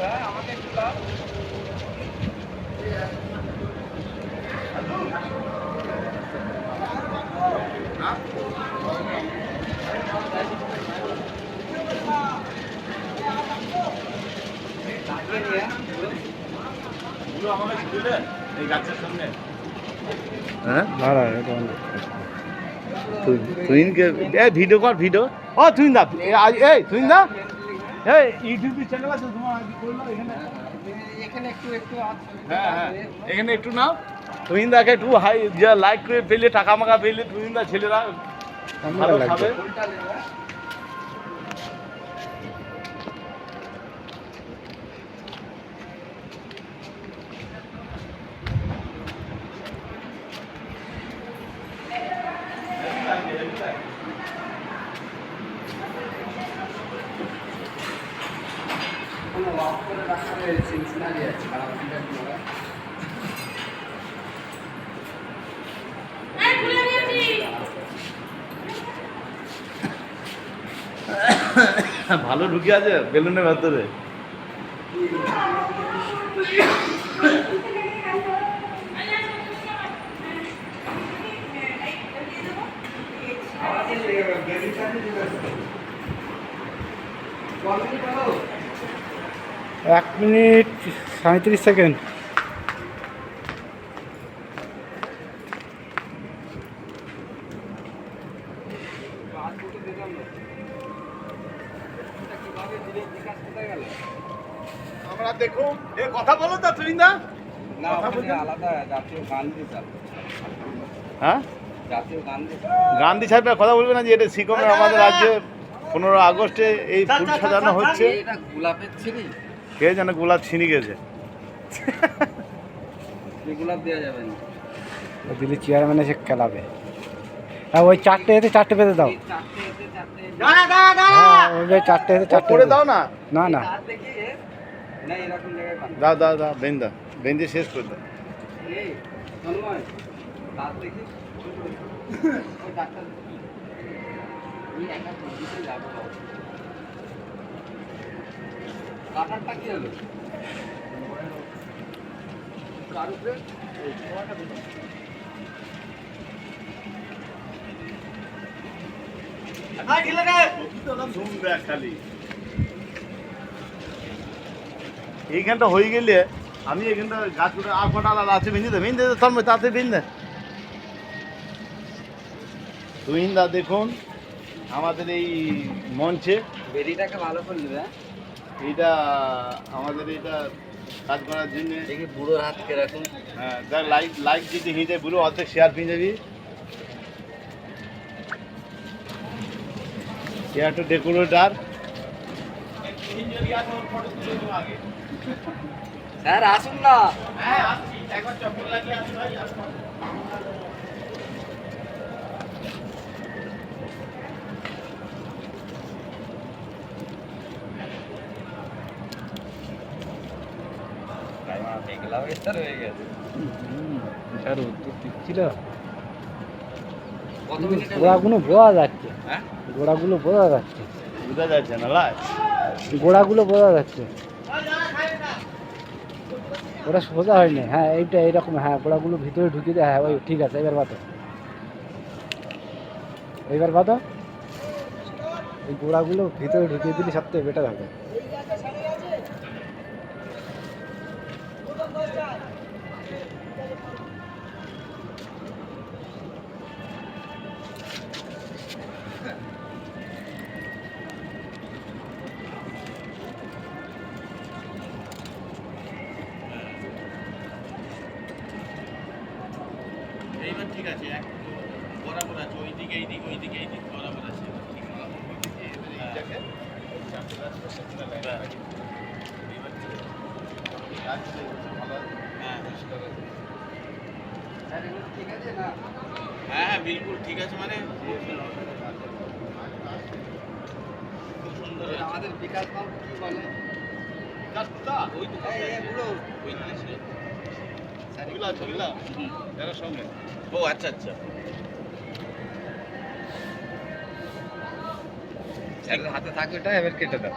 হ্যাঁ তুইনকে ভিডিও কর ভিডিও ও তুইন্দা এই তুইন্দা এই ইউটিউব চ্যানেল আছে তোমার এখানে একটু হ্যাঁ হ্যাঁ এখানে একটু নাও তুইন্দাকে একটু হাই যা লাইক করে পেলে টাকা মাকা পেলে তুইন্দা ছেলেরা ভালো খাবে ভালো ঢুকে আছে বেলুনের ভেতরে এক মিনিট 37 সেকেন্ড। আমরা দেখো এ কথা বলো তো তুই না আলাদা জাতীয় গান দিতে হ্যাঁ জাতীয় গান দিতে গান দিয়ে ছাড়বে কথা বলবে না যে এটা সিকমের আমাদের রাজ্যে 15 আগস্টে এই ফুল সাজানো হচ্ছে এটা গোলাপের ছিরি কে জানে গোলাপ ছিনি গেছে গোলাপ দেওয়া যাবে না দিল্লি চেয়ারম্যান এসে খেলাবে। হ্যাঁ ওই চারটে পেতে দাও। ওই চারটে করে দাও না না না এরকম জায়গায় দাও বেন্দে শেষ করে দাও কাটারটা কি হলো এইখানটা হয়ে গেলে আমি এখানটা গাছ করে আর কটা আলাদা আছে ভেঙে দে তন্ময় তাতে ভেঙে দে তুহিন্দা দেখুন আমাদের এই মঞ্চে বেরিটাকে ভালো করে নেবে এইটা আমাদের এইটা কাজ করার জন্য দেখি বুড়োর হাতকে রাখুন হ্যাঁ যার লাইক যদি হয়ে যায় বুড়ো অর্ধেক শেয়ার পেয়ে যাবি একটু ডেকোরেটার স্যার আসুন না হয়ে গেছে গোড়াগুলো বোঝা যাচ্ছে হ্যাঁ গোড়াগুলো বোঝা যাচ্ছে বোঝা যাচ্ছে না লাই গোড়াগুলো বোঝা যাচ্ছে ওটা সোজা হয়নি। হ্যাঁ এইটা এইরকম হ্যাঁ গোড়াগুলো ভিতরে ঢুকিয়ে দেয়। হ্যাঁ ওই ঠিক আছে এইবার বাতো এই গোড়াগুলো ভিতরে ঢুকিয়ে দিলে সবথেকে বেটার হবে। এইবার ঠিক আছে বরাবর আছে ওইদিকে এইদিকে বরাবর আছে হ্যাঁ বিলকুল ঠিক আছে মানে খুব সুন্দর আমাদের বিকাশ বাবু কি বলে সঙ্গে ও আচ্ছা আচ্ছা হাতে থাকবে এটা এবার কেটে দাও।